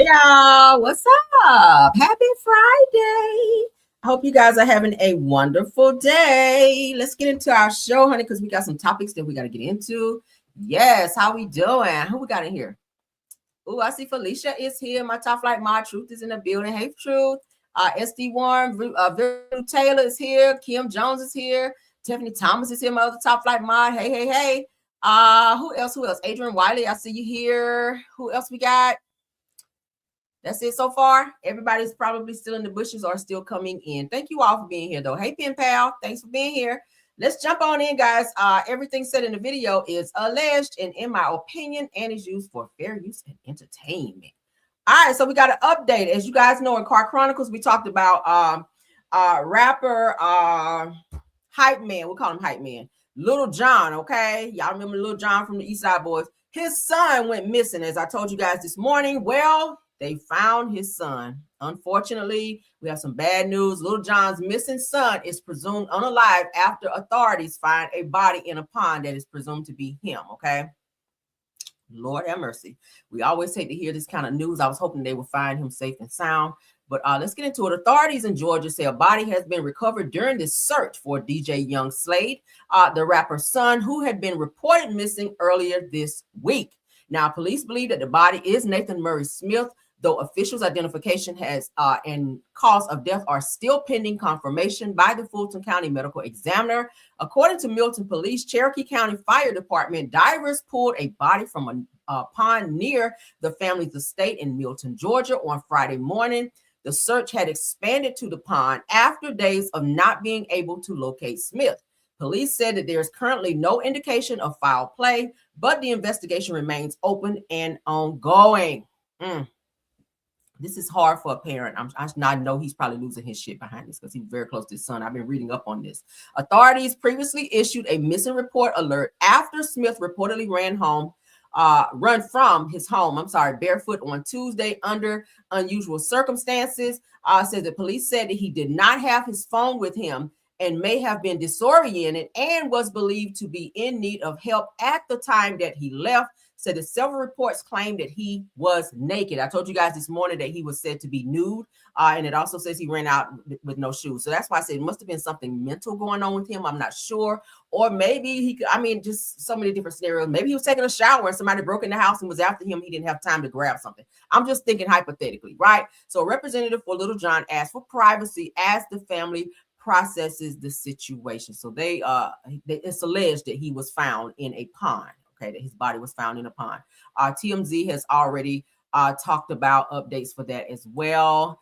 y'all. What's up? Happy Friday. I hope you guys are having a wonderful day. Let's get into our show, honey, because we got some topics that we got to get into. Yes, how we doing? Who we got in here? Oh, I see Felicia is here. My top flight, my Truth is in the building. Hey, Truth. SD Warren, Virtu Taylor is here. Kim Jones is here. Tiffany Thomas is here. My other top flight mod. Hey, hey, hey. Who else? Adrian Wiley, I see you here. Who else we got? That's it so far. Everybody's probably still in the bushes or still coming in. Thank you all for being here, though. Hey, Pen Pal, thanks for being here. Let's jump on in, guys. Everything said in the video is alleged and, in my opinion, and is used for fair use and entertainment. All right, so we got an update. As you guys know, in Car Chronicles, we talked about rapper hype man. We'll call him hype man. Lil Jon, okay? Y'all remember Lil Jon from the East Side Boys? His son went missing, as I told you guys this morning. Well, they found his son. Unfortunately, we have some bad news. Lil Jon's missing son is presumed unalive after authorities find a body in a pond that is presumed to be him, okay? Lord have mercy. We always hate to hear this kind of news. I was hoping they would find him safe and sound. But let's get into it. Authorities in Georgia say a body has been recovered during this search for DJ Young Slade, the rapper's son, who had been reported missing earlier this week. Now, police believe that the body is Nathan Murray Smith, though officials' identification has and cause of death are still pending confirmation by the Fulton County Medical Examiner. According to Milton Police, Cherokee County Fire Department, divers pulled a body from a pond near the family's estate in Milton, Georgia on Friday morning. The search had expanded to the pond after days of not being able to locate Smith. Police said that there is currently no indication of foul play, but the investigation remains open and ongoing. This is hard for a parent. I know he's probably losing his shit behind this because he's very close to his son. I've been reading up on this. Authorities previously issued a missing report alert after Smith reportedly run from his home, barefoot on Tuesday under unusual circumstances. Says the police said that he did not have his phone with him and may have been disoriented and was believed to be in need of help at the time that he left. Said that several reports claimed that he was naked. I told you guys this morning that he was said to be nude, and it also says he ran out with no shoes. So that's why I said it must have been something mental going on with him. I'm not sure. Or maybe he could, just so many different scenarios. Maybe he was taking a shower and somebody broke in the house and was after him. He didn't have time to grab something. I'm just thinking hypothetically, right? So a representative for Lil Jon asked for privacy as the family processes the situation. So it's alleged that he was found in a pond. Okay, that his body was found in a pond. TMZ has already talked about updates for that as well.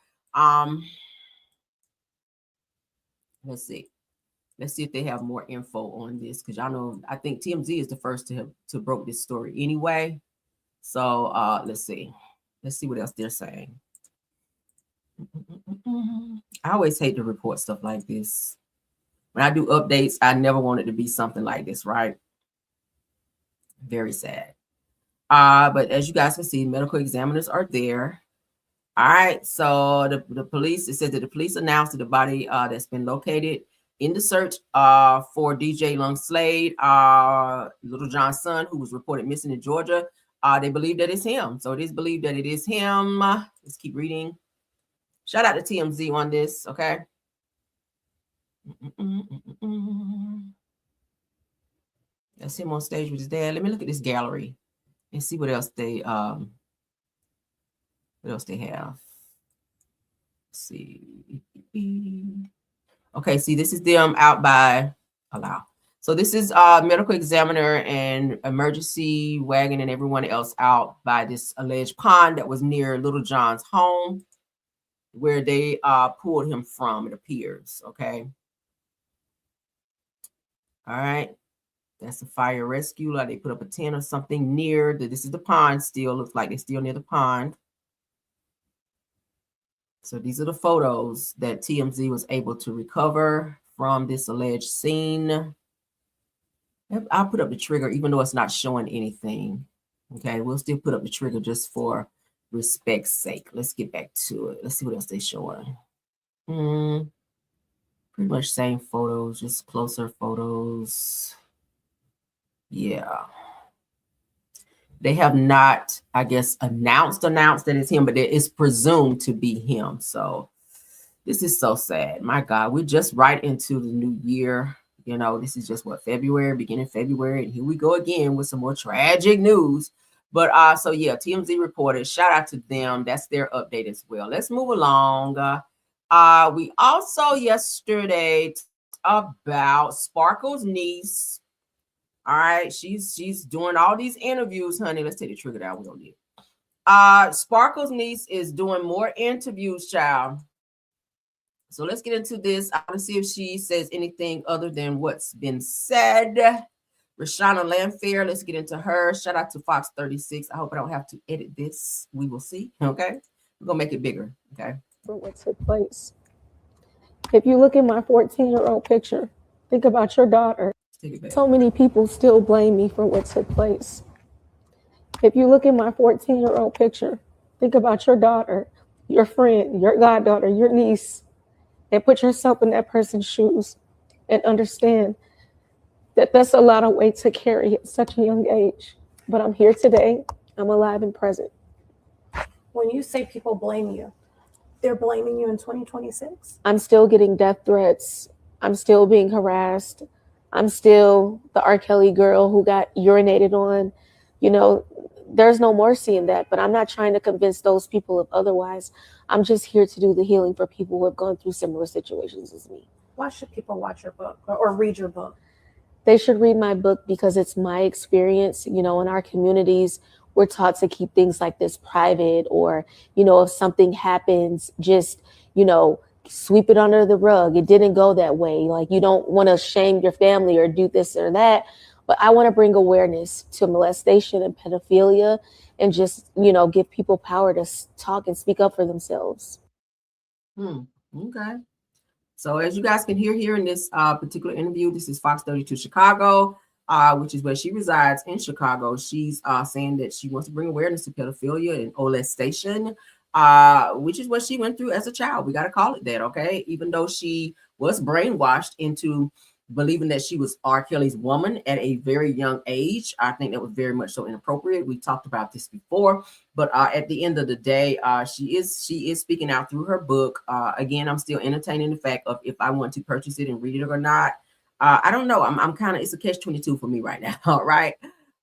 Let's see if they have more info on this, because y'all know I think TMZ is the first to broke this story anyway. So let's see what else they're saying. I always hate to report stuff like this. When I do updates, I never want it to be something like this, right? Very sad. But as you guys can see, medical examiners are there. All right. So the police, it says that the police announced that the body that's been located in the search for DJ Young Slade, Lil Jon's son, who was reported missing in Georgia, they believe that it's him. So it is believed that it is him. Let's keep reading. Shout out to TMZ on this, okay? That's him on stage with his dad. Let me look at this gallery and see what else they have. Let's see. Okay, see, this is them out by Allow. So this is medical examiner and emergency wagon and everyone else out by this alleged pond that was near Lil Jon's home, where they pulled him from, it appears. Okay. All right. That's a fire rescue. Like they put up a tent or something near this is the pond still. Looks like they're still near the pond. So these are the photos that TMZ was able to recover from this alleged scene. I'll put up the trigger, even though it's not showing anything. Okay, we'll still put up the trigger just for respect's sake. Let's get back to it. Let's see what else they're showing. Pretty much same photos, just closer photos. Yeah. They have not, I guess, announced that it's him, but it is presumed to be him. So this is so sad. My God, we're just right into the new year. You know, this is just what, February, beginning February, and here we go again with some more tragic news. But so yeah, TMZ reported. Shout out to them. That's their update as well. Let's move along. We also yesterday about Sparkle's niece. All right, she's doing all these interviews, honey. Let's take the trigger down. We don't need it. Sparkle's niece is doing more interviews, child. So let's get into this. I want to see if she says anything other than what's been said. Reshona Lanfair, let's get into her. Shout out to Fox 36. I hope I don't have to edit this. We will see. Okay, we're gonna make it bigger. Okay. For what took place. If you look at my 14-year-old picture, think about your daughter. So many people still blame me for what took place. If you look at my 14-year-old picture, think about your daughter, your friend, your goddaughter, your niece, and put yourself in that person's shoes and understand that that's a lot of weight to carry at such a young age. But I'm here today. I'm alive and present. When you say people blame you, they're blaming you in 2026? I'm still getting death threats. I'm still being harassed. I'm still the R. Kelly girl who got urinated on. You know, there's no mercy in that, but I'm not trying to convince those people of otherwise. I'm just here to do the healing for people who have gone through similar situations as me. Why should people watch your book or read your book? They should read my book because it's my experience. You know, in our communities, we're taught to keep things like this private, or, you know, if something happens, just, you know, sweep it under the rug. It didn't go that way. Like, you don't want to shame your family or do this or that. But I want to bring awareness to molestation and pedophilia and just, you know, give people power to talk and speak up for themselves. Okay. So as you guys can hear here in this particular interview, this is Fox 32 Chicago, which is where she resides in Chicago. She's saying that she wants to bring awareness to pedophilia and molestation, which is what she went through as a child. We got to call it that, okay? Even though she was brainwashed into believing that she was R. Kelly's woman at a very young age. I think that was very much so inappropriate. We talked about this before, but at the end of the day, she is speaking out through her book. Again, I'm still entertaining the fact of if I want to purchase it and read it or not. I don't know. I'm kind of, it's a catch-22 for me right now, right?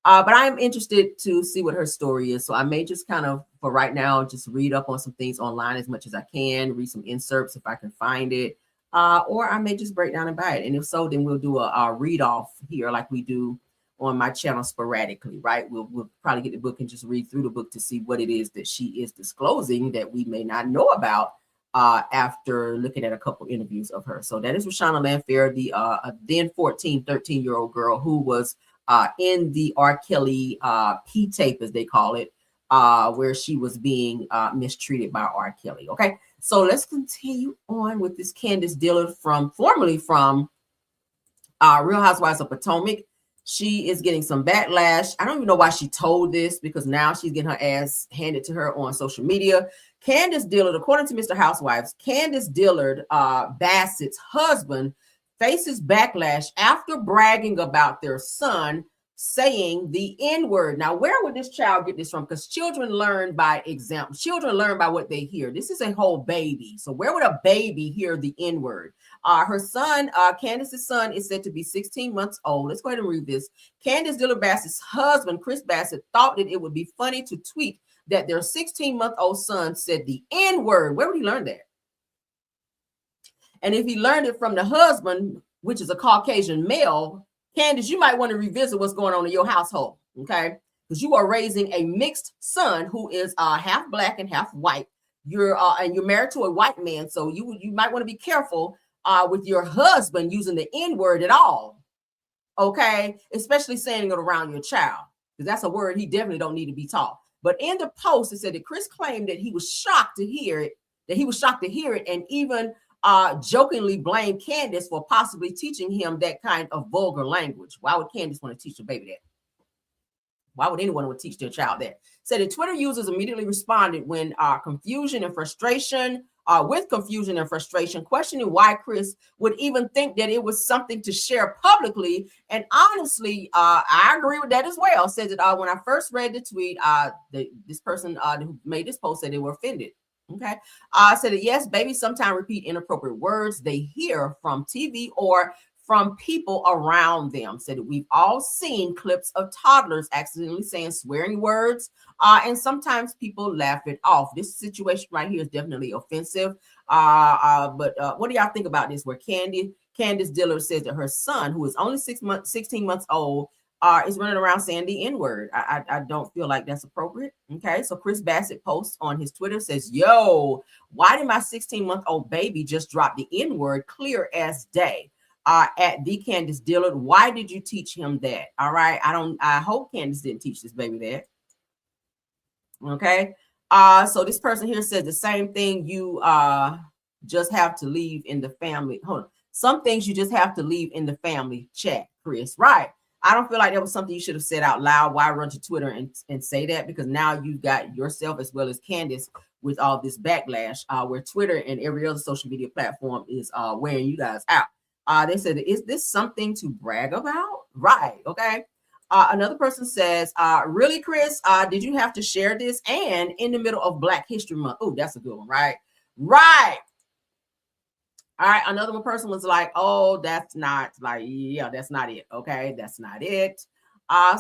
But I'm interested to see what her story is. So I may just kind of, for right now, just read up on some things online as much as I can, read some inserts if I can find it. Or I may just break down and buy it. And if so, then we'll do a read off here like we do on my channel sporadically, right? We'll probably get the book and just read through the book to see what it is that she is disclosing that we may not know about after looking at a couple interviews of her. So that is Reshona Lanfair, the then 13-year-old girl who was in the R. Kelly P tape, as they call it, where she was being mistreated by R. Kelly. Okay. So let's continue on with this Candiace Dillard formerly from Real Housewives of Potomac. She is getting some backlash. I don't even know why she told this, because now she's getting her ass handed to her on social media. Candiace Dillard, according to Mr. Housewives, Candiace Dillard Bassett's husband faces backlash after bragging about their son saying the N-word. Now, where would this child get this from? Because children learn by example. Children learn by what they hear. This is a whole baby. So where would a baby hear the N-word? Her son, Candiace's son, is said to be 16 months old. Let's go ahead and read this. Candiace Dillard Bassett's husband, Chris Bassett, thought that it would be funny to tweet that their 16-month-old son said the N-word. Where would he learn that? And if he learned it from the husband, which is a Caucasian male, Candiace, you might want to revisit what's going on in your household, okay? Because you are raising a mixed son who is half black and half white. You're married to a white man, so you might want to be careful with your husband using the N-word at all, okay? Especially saying it around your child, because that's a word he definitely don't need to be taught. But in the post, it said that Chris claimed that he was shocked to hear it, and even jokingly blamed Candiace for possibly teaching him that kind of vulgar language. Why would Candiace want to teach the baby that? Why would anyone want to teach their child that? Said that Twitter users immediately responded when confusion and frustration with confusion and frustration, questioning why Chris would even think that it was something to share publicly. And honestly, I agree with that as well. Says that when I first read the tweet, this person who made this post said they were offended. Okay. Said that yes, babies sometimes repeat inappropriate words they hear from TV or from people around them. Said that we've all seen clips of toddlers accidentally saying swearing words, and sometimes people laugh it off. This situation right here is definitely offensive. But what do y'all think about this? Where Candiace Dillard says that her son, who is only 16 months old, is running around saying the N-word. I don't feel like that's appropriate. Okay, so Chris Bassett posts on his Twitter, says, yo, why did my 16-month-old baby just drop the N-word clear as day? At the Candiace Dillard, why did you teach him that? All right, I hope Candiace didn't teach this baby that. Okay, so this person here says the same thing. You just have to leave in the family. Hold on. Some things you just have to leave in the family chat, Chris. Right. I don't feel like that was something you should have said out loud. Why run to Twitter and say that? Because now you've got yourself as well as Candiace with all this backlash, where Twitter and every other social media platform is wearing you guys out. They said, is this something to brag about? Right. Okay. Another person says, really, Chris, did you have to share this? And in the middle of Black History Month. Oh, that's a good one. Right. Right. All right. Another one person was like, oh, that's not like, yeah, that's not it. Okay. That's not it.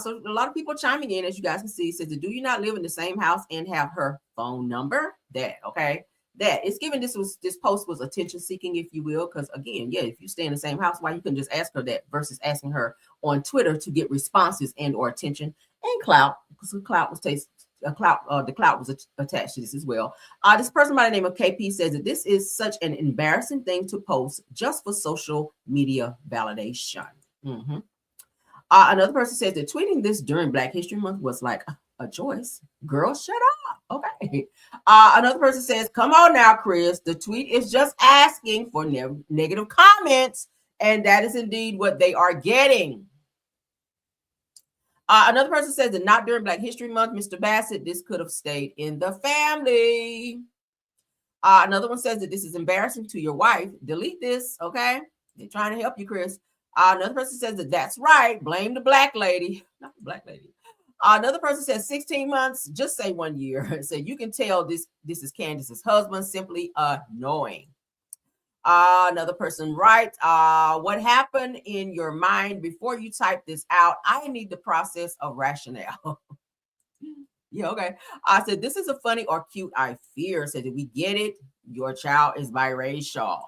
So a lot of people chiming in, as you guys can see, says, do you not live in the same house and have her phone number? That, okay. That it's given this post was attention seeking, if you will, because again, yeah, if you stay in the same house, why you couldn't just ask her that versus asking her on Twitter to get responses and or attention and clout, because the clout was attached to this as well. This person by the name of KP says that this is such an embarrassing thing to post just for social media validation. Mm-hmm. Another person says that tweeting this during Black History Month was like a choice. Girl, shut up. Okay. Another person says, come on now, Chris. The tweet is just asking for negative comments, and that is indeed what they are getting. Another person says that not during Black History Month, Mr. Bassett, this could have stayed in the family. Another one says that this is embarrassing to your wife. Delete this, okay? They're trying to help you, Chris. Another person says that that's right. Blame the Black lady. Not the Black lady. Another person says 16 months. Just say 1 year. So you can tell this is Candiace's husband. Simply annoying. Another person writes, what happened in your mind before you type this out? I need the process of rationale. Yeah, okay. I said, this is a funny or cute, I fear. Said, did we get it? Your child is biracial.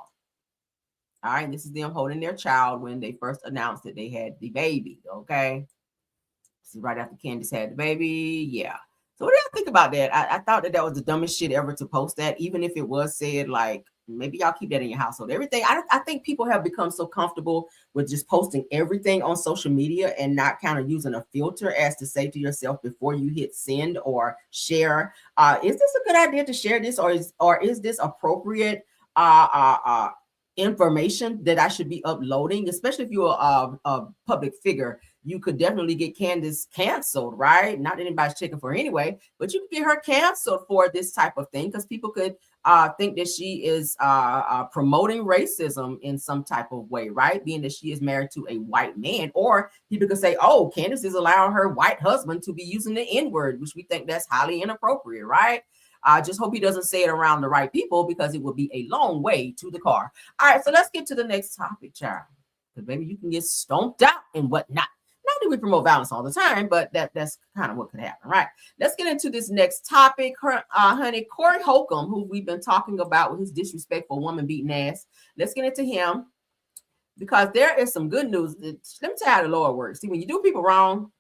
All right, this is them holding their child when they first announced that they had the baby, okay? This is right after Candiace had the baby, yeah. So what do y'all think about that? I thought that was the dumbest shit ever to post that, even if it was said, like, maybe y'all keep that in your household. Everything, I think people have become so comfortable with just posting everything on social media and not kind of using a filter as to say to yourself before you hit send or share, is this a good idea to share this, or is this appropriate information that I should be uploading, especially if you're a public figure. You could definitely get Candiace canceled, right? Not that anybody's checking for her anyway, but you could get her canceled for this type of thing because people could think that she is promoting racism in some type of way, right? Being that she is married to a white man, or people could say, oh, Candiace is allowing her white husband to be using the N-word, which we think that's highly inappropriate, right? I just hope he doesn't say it around the right people, because it would be a long way to the car. All right, so let's get to the next topic, child. Because maybe you can get stomped out and whatnot. Not that we promote violence all the time, but that's kind of what could happen, right? Let's get into this next topic, honey. Corey Holcomb, who we've been talking about with his disrespectful woman beating ass. Let's get into him, because there is some good news. Let me tell you how the Lord works. See, when you do people wrong,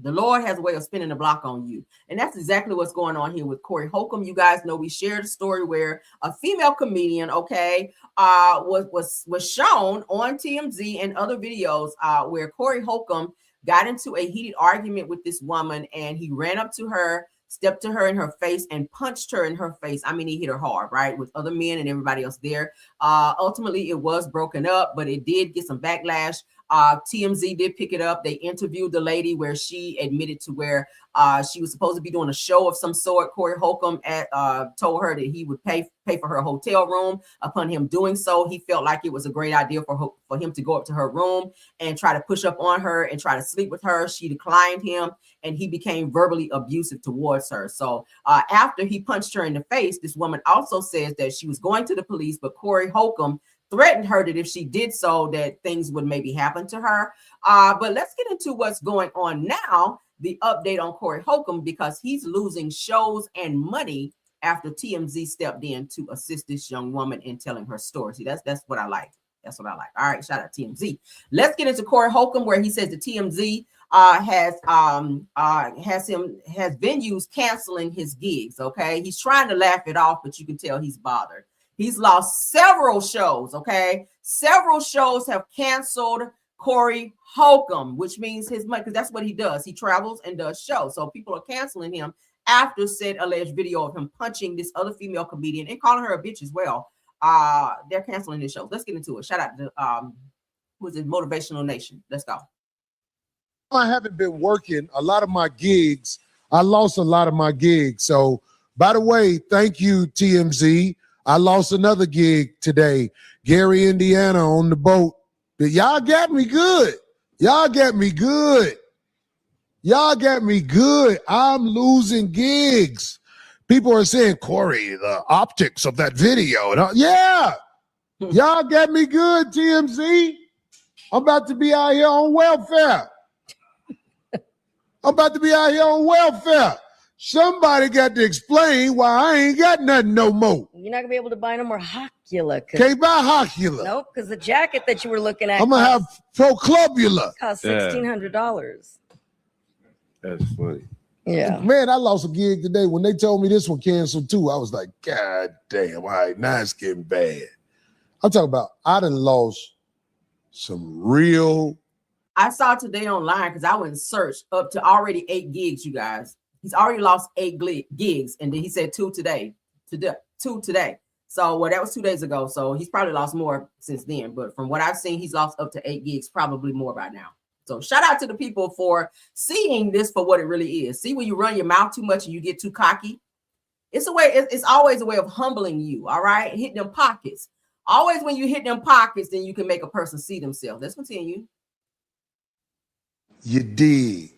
the Lord has a way of spinning the block on you. And that's exactly what's going on here with Corey Holcomb. You guys know we shared a story where a female comedian, okay, was shown on TMZ and other videos where Corey Holcomb got into a heated argument with this woman, and he ran up to her, stepped to her in her face, and punched her in her face. I mean, he hit her hard, right? With other men and everybody else there. Ultimately, it was broken up, but it did get some backlash. TMZ did pick it up. They interviewed the lady where she admitted to where she was supposed to be doing a show of some sort. Corey Holcomb told her that he would pay for her hotel room. Upon him doing so, he felt like it was a great idea for him to go up to her room and try to push up on her and try to sleep with her. She declined him, and he became verbally abusive towards her. So after he punched her in the face, this woman also says that she was going to the police, but Corey Holcomb threatened her that if she did so, that things would maybe happen to her. But let's get into what's going on now. The update on Corey Holcomb, because he's losing shows and money after TMZ stepped in to assist this young woman in telling her story. See, that's what I like. That's what I like. All right, shout out TMZ. Let's get into Corey Holcomb, where he says the TMZ has venues canceling his gigs. Okay, he's trying to laugh it off, but you can tell he's bothered. He's lost several shows. Okay, several shows have canceled Corey Holcomb, which means his money, because that's what he does. He travels and does shows. So people are canceling him after said alleged video of him punching this other female comedian and calling her a bitch as well. They're canceling his shows. Let's get into it. Shout out to who is it? Motivational Nation. Let's go. I haven't been working a lot of my gigs. I lost a lot of my gigs. So, by the way, thank you, TMZ. I lost another gig today. Gary, Indiana, on the boat. Y'all got me good. Y'all got me good. Y'all got me good. I'm losing gigs. People are saying, Corey, the optics of that video. Yeah. Y'all got me good, TMZ. I'm about to be out here on welfare. Somebody got to explain why I ain't got nothing no more. You're not gonna be able to buy no more Hocula. Can't buy Hocula. Nope, because the jacket that you were looking at, I'm gonna have Proclubula. Cost $1,600. That's funny. Yeah. Man, I lost a gig today. When they told me this one canceled too, I was like, God damn, all right, now it's getting bad. I'm talking about I done lost some real. I saw today online because I went and searched up to already 8 gigs, you guys. He's already lost 8 gigs, and then he said 2 today. Two today. So, well, that was 2 days ago. So he's probably lost more since then. But from what I've seen, he's lost up to 8 gigs, probably more by now. So shout out to the people for seeing this for what it really is. See, when you run your mouth too much and you get too cocky, it's a way. It's always a way of humbling you. All right, hit them pockets. Always when you hit them pockets, then you can make a person see themselves. Let's continue. You did.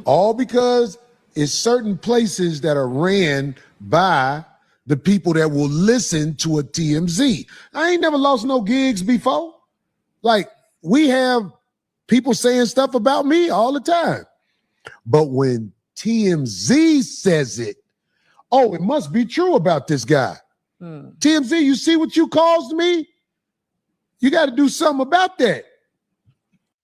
All because it's certain places that are ran by the people that will listen to a TMZ. I ain't never lost no gigs before. Like, we have people saying stuff about me all the time. But when TMZ says it, oh, it must be true about this guy. TMZ, you see what you caused me? You got to do something about that.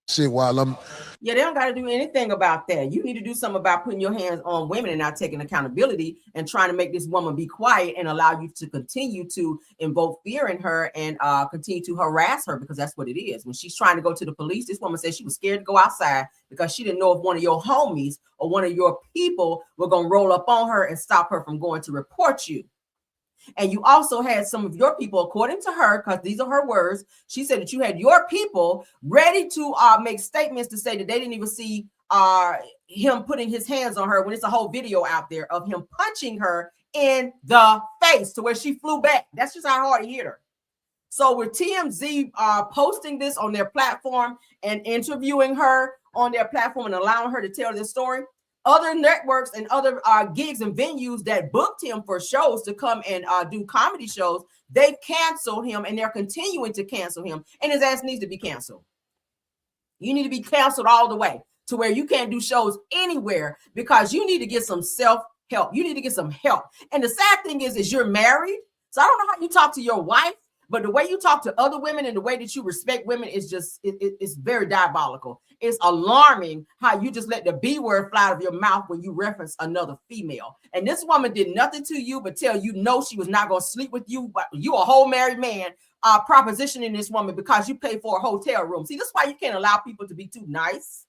Shit, while I'm... Yeah, they don't got to do anything about that. You need to do something about putting your hands on women and not taking accountability and trying to make this woman be quiet and allow you to continue to invoke fear in her and continue to harass her, because that's what it is. When she's trying to go to the police, this woman said she was scared to go outside because she didn't know if one of your homies or one of your people were going to roll up on her and stop her from going to report you. And you also had some of your people, according to her, because these are her words, she said that you had your people ready to make statements to say that they didn't even see him putting his hands on her when it's a whole video out there of him punching her in the face to where she flew back. That's just how hard he hit her. So with TMZ posting this on their platform and interviewing her on their platform and allowing her to tell this story, other networks and other gigs and venues that booked him for shows to come and do comedy shows, they've canceled him and they're continuing to cancel him. And his ass needs to be canceled. You need to be canceled all the way to where you can't do shows anywhere, because you need to get some self-help. You need to get some help. And the sad thing is you're married. So I don't know how you talk to your wife, but the way you talk to other women and the way that you respect women is just, it's very diabolical. It's alarming how you just let the B word fly out of your mouth when you reference another female. And this woman did nothing to you but tell you no, she was not going to sleep with you, but you a whole married man propositioning this woman because you paid for a hotel room. See, this is why you can't allow people to be too nice.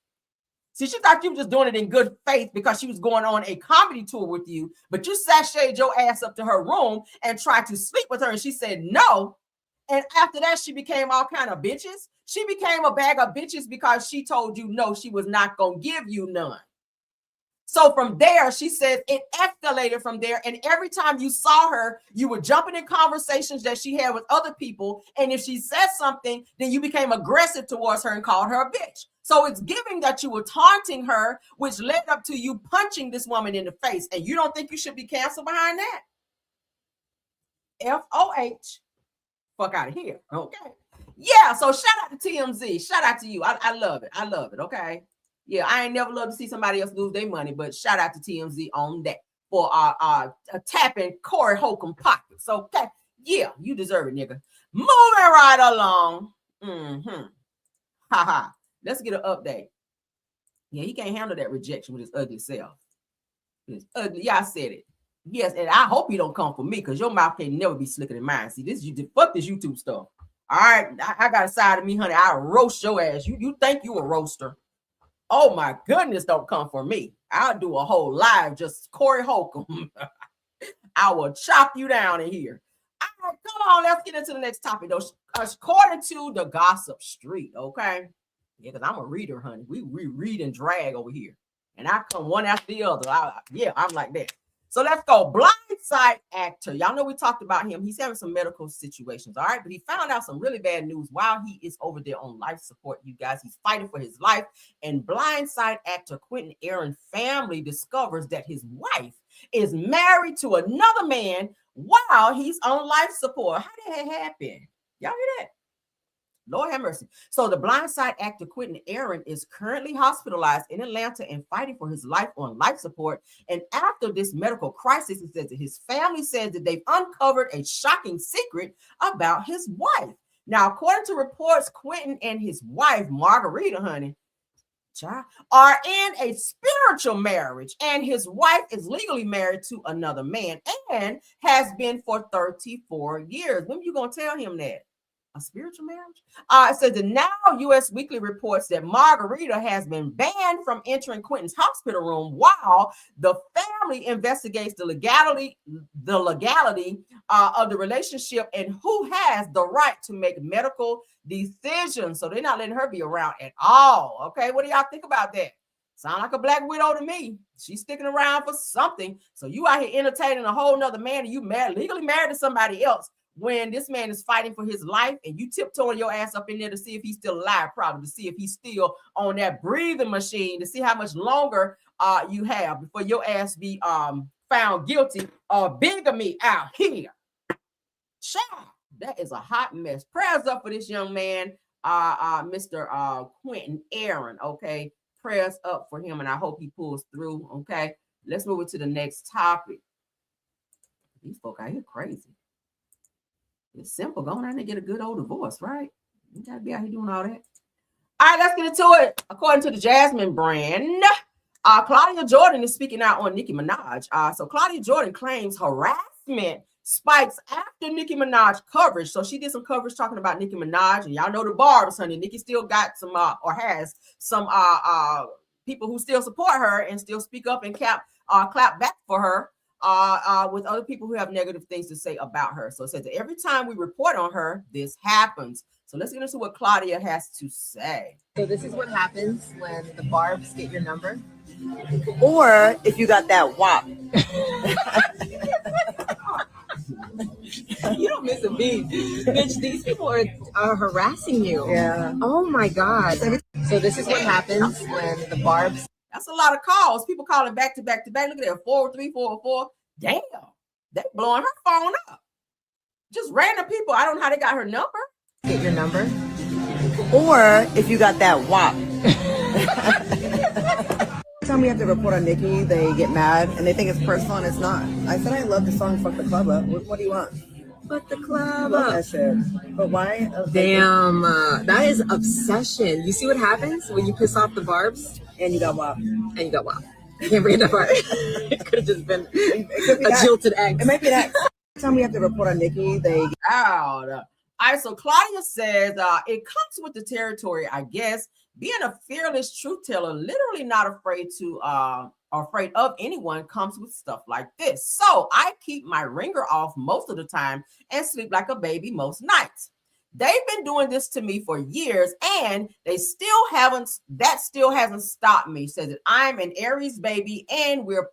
See, she thought you were just doing it in good faith because she was going on a comedy tour with you, but you sashayed your ass up to her room and tried to sleep with her, and she said no. And after that, she became all kind of bitches. She became a bag of bitches because she told you no, she was not going to give you none. So from there, she says it escalated from there. And every time you saw her, you were jumping in conversations that she had with other people. And if she said something, then you became aggressive towards her and called her a bitch. So it's giving that you were taunting her, which led up to you punching this woman in the face. And you don't think you should be canceled behind that? FOH. Fuck out of here. Okay. Yeah. So shout out to TMZ. Shout out to you. I love it. I love it. Okay. Yeah, I ain't never loved to see somebody else lose their money, but shout out to TMZ on that for tapping Corey Holcomb pockets. Okay, yeah, you deserve it, nigga. Moving right along. Haha. Let's get an update. Yeah, he can't handle that rejection with his ugly self. It's ugly. Yeah, I said it. Yes, and I hope you don't come for me because your mouth can never be slicker than mine. See, this you fuck this YouTube stuff. All right, I got a side of me, honey. I'll roast your ass. You think you a roaster? Oh my goodness, don't come for me. I'll do a whole live, just Corey Holcomb. I will chop you down in here. All right, come on, let's get into the next topic, though. According to the Gossip Street, okay? Yeah, because I'm a reader, honey. We read and drag over here. And I come one after the other. I'm like that. So let's go. Blindside actor. Y'all know we talked about him. He's having some medical situations, all right? But he found out some really bad news while he is over there on life support, you guys. He's fighting for his life. And Blindside actor Quinton Aaron family discovers that his wife is married to another man while he's on life support. How did that happen? Y'all hear that? Lord have mercy. So the Blindside actor Quinton Aaron is currently hospitalized in Atlanta and fighting for his life on life support. And after this medical crisis, he says that his family says that they've uncovered a shocking secret about his wife. Now, according to reports, Quinton and his wife, Margarita, honey, are in a spiritual marriage, and his wife is legally married to another man and has been for 34 years. When are you going to tell him that? A spiritual marriage? It says that now U.S. Weekly reports that Margarita has been banned from entering Quinton's hospital room while the family investigates the legality of the relationship and who has the right to make medical decisions. So they're not letting her be around at all. Okay, what do y'all think about that? Sound like a black widow to me. She's sticking around for something. So you out here entertaining a whole nother man and you legally married to somebody else, when this man is fighting for his life and you tiptoeing your ass up in there to see if he's still alive, probably to see if he's still on that breathing machine, to see how much longer you have before your ass be found guilty of bigamy out here. Child, that is a hot mess. Prayers up for this young man, Mr. Quinton Aaron, okay? Prayers up for him, and I hope he pulls through, okay? Let's move it to the next topic. These folk out here crazy. It's simple. Go on out and get a good old divorce, right? You gotta be out here doing all that. All right, let's get into it. According to the Jasmine brand, Claudia Jordan is speaking out on Nicki Minaj. So Claudia Jordan claims harassment spikes after Nicki Minaj coverage. So she did some coverage talking about Nicki Minaj, and y'all know the barbs, honey. Nicki still got some or has some people who still support her and still speak up and clap back for her. With other people who have negative things to say about her. So it says that every time we report on her, this happens. So let's get into what Claudia has to say. So this is what happens when the barbs get your number. Or if you got that WAP. You don't miss a beat. Bitch, these people are harassing you. Yeah. Oh my God. So this is what happens when the barbs. That's a lot of calls. People calling back to back to back. Look at that, 403, 404. Damn, they blowing her phone up. Just random people. I don't know how they got her number. Get your number. Or if you got that WAP. Every time we have to report on Nicki, they get mad and they think it's personal and it's not. I said I love the song Fuck the Club Up. What do you want? Fuck the club up. That shit. But why? Damn, that is obsession. You see what happens when you piss off the barbs? And you got WAP. And you got WAP. You can't bring it apart. It could have just been a jilted ex. It might be that. Every time we have to report on Nicki, they out. All right, so Claudia says it comes with the territory, I guess. Being a fearless truth teller, literally not afraid to afraid of anyone, comes with stuff like this. So I keep my ringer off most of the time and sleep like a baby most nights. They've been doing this to me for years, and that still hasn't stopped me. Says that I'm an Aries baby, and we're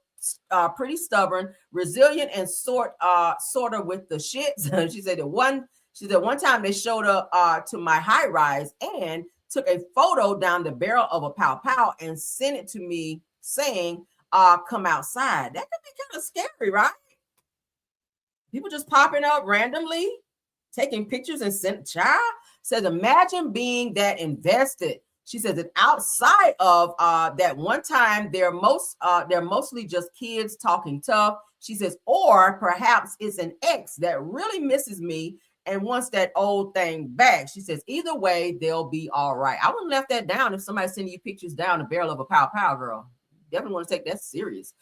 pretty stubborn, resilient, and sort of with the shits. She said one time they showed up to my high rise and took a photo down the barrel of a pow pow and sent it to me saying, come outside. That could be kind of scary, right? People just popping up randomly, taking pictures and sent child. Says, imagine being that invested. She says that outside of that one time, they're mostly just kids talking tough. She says, or perhaps it's an ex that really misses me and wants that old thing back. She says, either way, they'll be all right. I wouldn't left that down if somebody's sending you pictures down the barrel of a pow pow, girl. Definitely want to take that serious.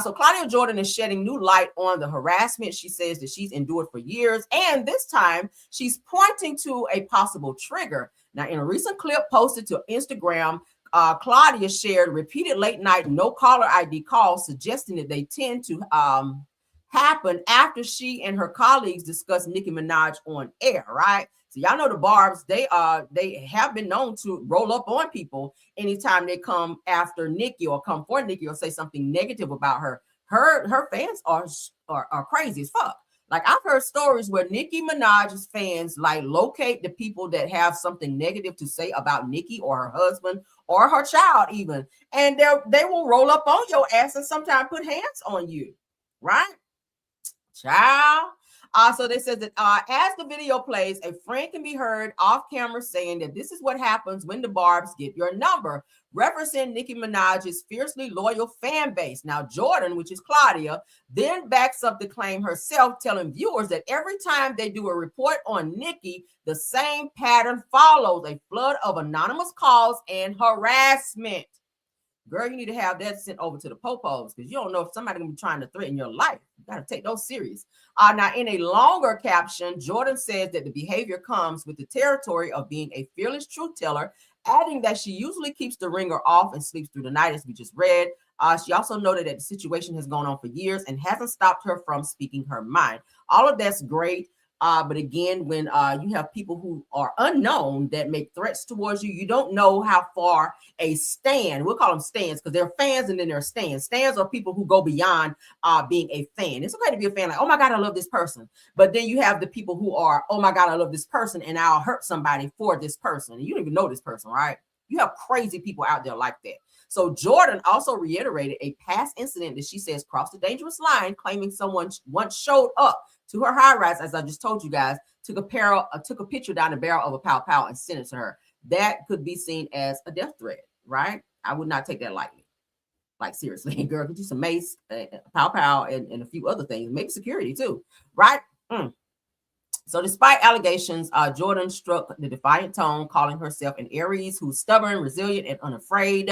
So Claudia Jordan is shedding new light on the harassment. She says that she's endured for years, and this time she's pointing to a possible trigger. Now, in a recent clip posted to Instagram, Claudia shared repeated late night no caller ID calls, suggesting that they tend to happen after she and her colleagues discuss Nicki Minaj on air, right? So y'all know the Barbs, they have been known to roll up on people anytime they come after Nicki or come for Nicki or say something negative about her. Her fans are crazy as fuck. Like, I've heard stories where Nicki Minaj's fans like locate the people that have something negative to say about Nicki or her husband or her child even, and they will roll up on your ass and sometimes put hands on you, right? Child. So they said that as the video plays, a friend can be heard off camera saying that this is what happens when the Barbs get your number, referencing Nicki Minaj's fiercely loyal fan base. Now, Jordan, which is Claudia, then backs up the claim herself, telling viewers that every time they do a report on Nicki, the same pattern follows: a flood of anonymous calls and harassment. Girl, you need to have that sent over to the popos, because you don't know if somebody's going to be trying to threaten your life. You got to take those serious. Now, in a longer caption, Jordan says that the behavior comes with the territory of being a fearless truth teller, adding that she usually keeps the ringer off and sleeps through the night, as we just read. She also noted that the situation has gone on for years and hasn't stopped her from speaking her mind. All of that's great. But again, when you have people who are unknown that make threats towards you, you don't know how far a stan, we'll call them stans because they're fans and then they're stans. Stans are people who go beyond being a fan. It's okay to be a fan, like, oh my God, I love this person. But then you have the people who are, oh my God, I love this person and I'll hurt somebody for this person. And you don't even know this person, right? You have crazy people out there like that. So Jordan also reiterated a past incident that she says crossed a dangerous line, claiming someone once showed up to her high rise, as I just told you guys, took a picture down the barrel of a pow pow and sent it to her. That could be seen as a death threat, right? I would not take that lightly. Like, seriously, girl, could you some mace, pow pow, and a few other things, maybe security too, right? So despite allegations, Jordan struck the defiant tone, calling herself an Aries who's stubborn, resilient, and unafraid.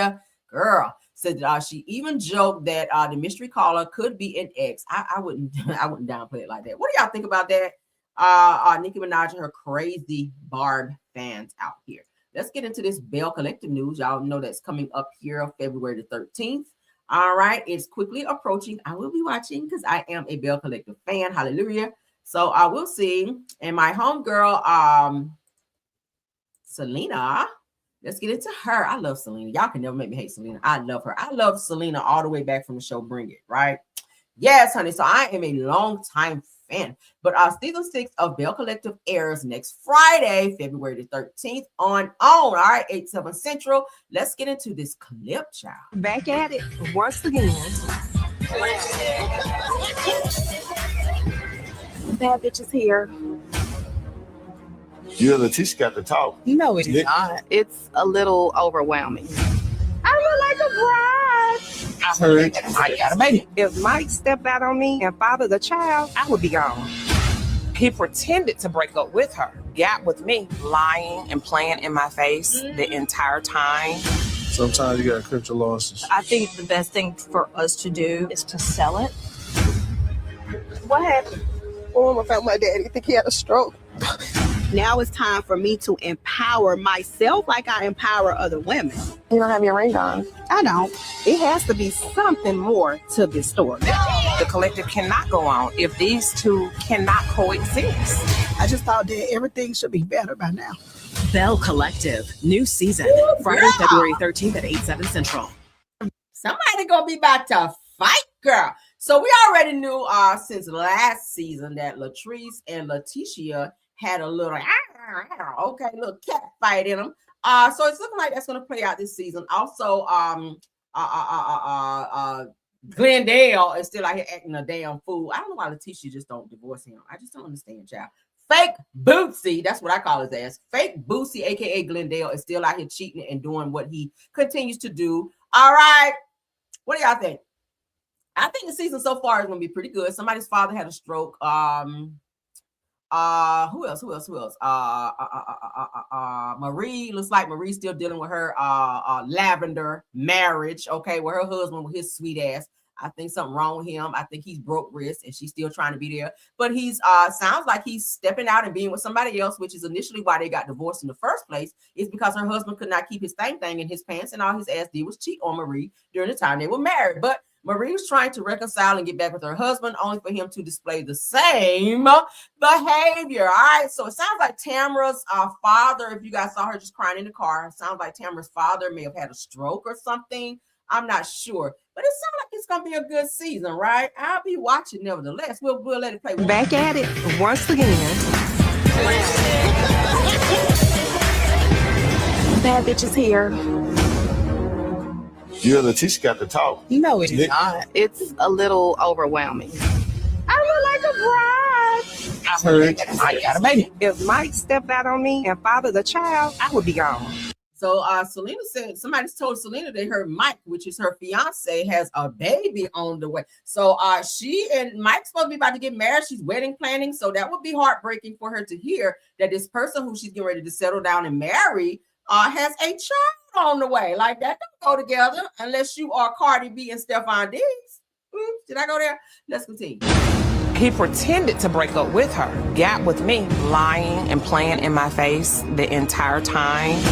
Girl, said that she even joked that the mystery caller could be an ex. I wouldn't downplay it like that. What do y'all think about that? Nicki Minaj and her crazy Barb fans out here. Let's get into this Belle Collective news. Y'all know that's coming up here on February the 13th. All right, it's quickly approaching. I will be watching because I am a Belle Collective fan. Hallelujah. So I will see. And my homegirl, Selena. Let's get into her. I love Selena. Y'all can never make me hate Selena. I love her. I love Selena all the way back from the show Bring It, right? Yes, honey. So I am a long time fan. But season 6 of Belle Collective airs next Friday, February the 13th on. All right, 8/7 Central. Let's get into this clip, child. Back at it once again. Bad bitches here. You and Leticia got to talk. No, it's not. It's a little overwhelming. I look like a bride. I heard I got a baby. If Mike stepped out on me and fathered a child, I would be gone. He pretended to break up with her, got with me, lying and playing in my face the entire time. Sometimes you gotta cut your losses. I think the best thing for us to do is to sell it. What happened? Oh, I found my daddy. I think he had a stroke. Now it's time for me to empower myself like I empower other women. You don't have your ring on. I don't. It has to be something more to this story. The collective cannot go on if these two cannot coexist. I just thought that everything should be better by now. Belle Collective, new season, Friday, February 13th at 8/7 Central. Somebody gonna be about to fight, girl. So we already knew since last season that Latrice and Letitia had a little little cat fight in them. So it's looking like that's gonna play out this season. Also, Glendale is still out here acting a damn fool. I don't know why Letitia just don't divorce him. I just don't understand, child. Fake Bootsy, that's what I call his ass. Fake Bootsy, aka Glendale, is still out here cheating and doing what he continues to do. All right, what do y'all think? I think the season so far is gonna be pretty good. Somebody's father had a stroke. Who else? Marie, looks like Marie's still dealing with her lavender marriage, okay, with her husband, with his sweet ass. I think something wrong with him. I think he's broke wrist and she's still trying to be there. But he's sounds like he's stepping out and being with somebody else, which is initially why they got divorced in the first place, is because her husband could not keep his thing in his pants, and all his ass did was cheat on Marie during the time they were married. But Marie was trying to reconcile and get back with her husband, only for him to display the same behavior. All right, so it sounds like Tamara's father, if you guys saw her just crying in the car, it sounds like Tamara's father may have had a stroke or something. I'm not sure, but it sounds like it's gonna be a good season, right? I'll be watching nevertheless. We'll let it play. Back at it once again. Bad bitches here. You and Letitia got to talk. No, it's not. It's a little overwhelming. I look like a bride. I heard Mike got a baby. If Mike stepped out on me and fathered a child, I would be gone. So Selena said, somebody's told Selena that her Mike, which is her fiance, has a baby on the way. So she and Mike's supposed to be about to get married. She's wedding planning. So that would be heartbreaking for her to hear that this person who she's getting ready to settle down and marry has a child on the way. Like, that don't go together unless you are Cardi B and Stephon Diggs. Did I go there? Let's continue. He pretended to break up with her, got with me, lying and playing in my face the entire time.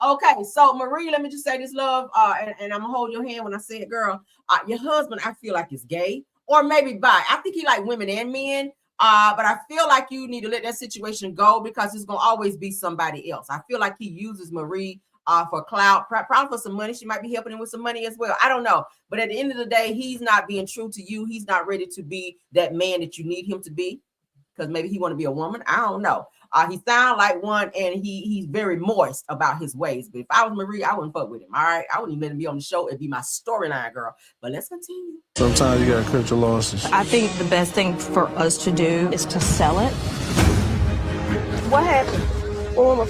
Okay, so Marie, let me just say this, love, and I'm gonna hold your hand when I say it, girl. Your husband, I feel like, is gay or maybe bi. I think he like women and men, but I feel like you need to let that situation go because it's gonna always be somebody else. I feel like he uses Marie for clout, probably for some money. She might be helping him with some money as well. I don't know, but at the end of the day, he's not being true to you. He's not ready to be that man that you need him to be because maybe he want to be a woman. I don't know. He sound like one, and he's very moist about his ways. But if I was Marie, I wouldn't fuck with him. All right, I wouldn't even let him be on the show. It'd be my storyline, girl. But let's continue. Sometimes you gotta cut your losses. I think the best thing for us to do is to sell it. What happened? I'm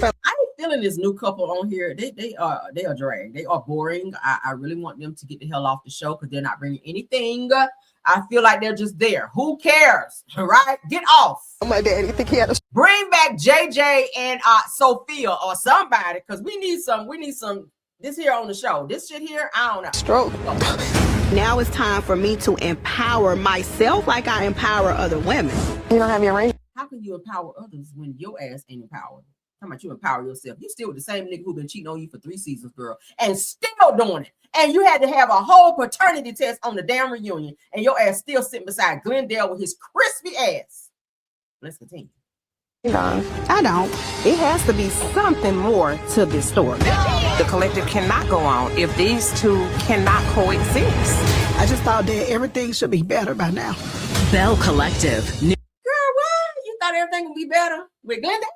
feeling this new couple on here. They are drag. They are boring. I really want them to get the hell off the show because they're not bringing anything. I feel like they're just there. Who cares? Right? Get off. My daddy think he had a bring back JJ and Sophia or somebody because we need some this here on the show. This shit here, I don't know. Stroke. Now it's time for me to empower myself like I empower other women. You don't have your ring. How can you empower others when your ass ain't empowered? How about you empower yourself? You still with the same nigga who been cheating on you for 3 seasons, girl, and still doing it. And you had to have a whole paternity test on the damn reunion, and your ass still sitting beside Glendale with his crispy ass. Let's continue. I don't. It has to be something more to this story. The collective cannot go on if these two cannot coexist. I just thought that everything should be better by now. Belle Collective. Girl, what? You thought everything would be better with Glendale?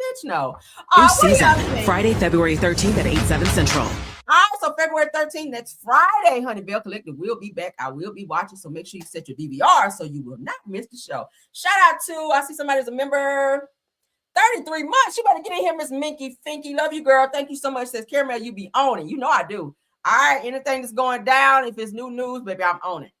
Bitch, no. New season, Friday, February 13th at 8/7 Central. All right, so February 13th, next Friday, honey, Belle Collective will be back. I will be watching, so make sure you set your DVR so you will not miss the show. Shout out to, I see somebody's a member, 33 months. You better get in here, Miss Minky Finky. Love you, girl. Thank you so much. Says, Caramel, you be on it. You know I do. All right, anything that's going down, if it's new news, baby, I'm on it.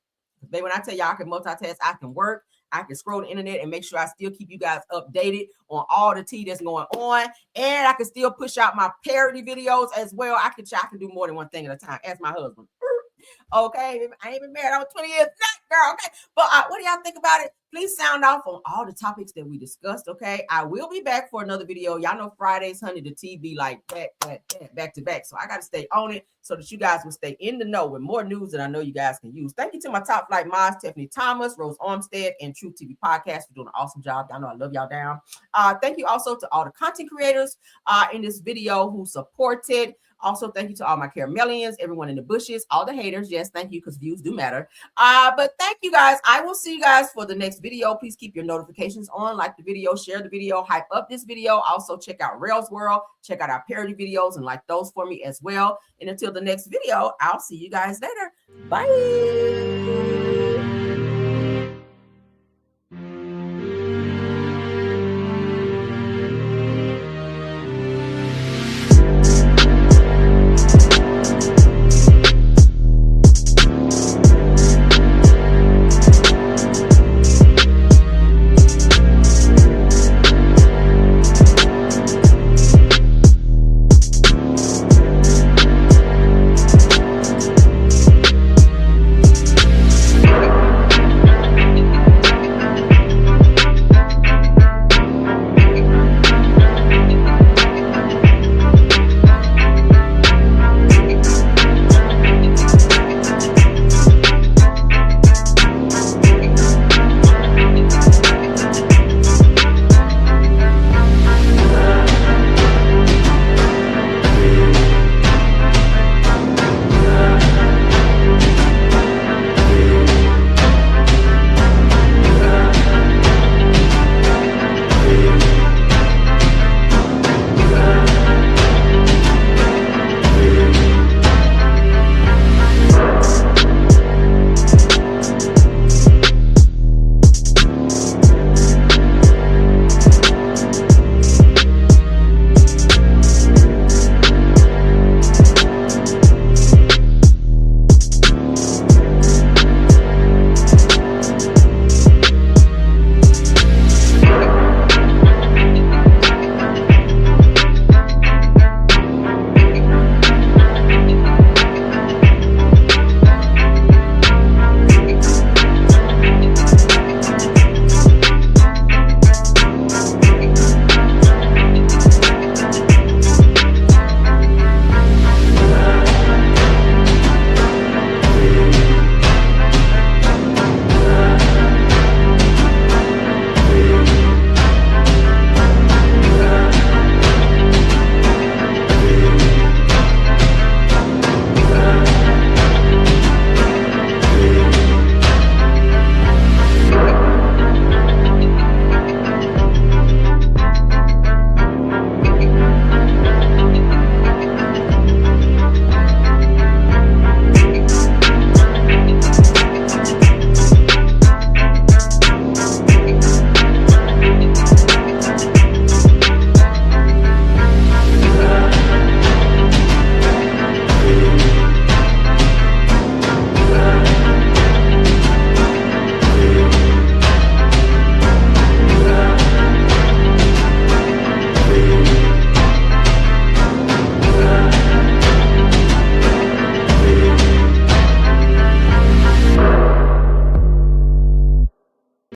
Baby, when I tell y'all I can multitask, I can work. I can scroll the internet and make sure I still keep you guys updated on all the tea that's going on. And I can still push out my parody videos as well. I can do more than one thing at a time. Ask my husband. Okay, I ain't been married on 20 years. girl. Okay. But what do y'all think about it? Please sound off on all the topics that we discussed. Okay. I will be back for another video. Y'all know Fridays, honey, the TV like back to back. So I got to stay on it so that you guys will stay in the know with more news that I know you guys can use. Thank you to my top flight moms, Tiffany Thomas, Rose Armstead, and True TV Podcast for doing an awesome job. Y'all know I love y'all down. Thank you also to all the content creators in this video who supported. Also, thank you to all my caramelians, everyone in the bushes, all the haters. Yes, thank you, because views do matter. But thank you guys. I will see you guys for the next video. Please keep your notifications on, like the video, share the video, hype up this video. Also, check out Rail's World. Check out our parody videos and like those for me as well. And until the next video, I'll see you guys later. Bye.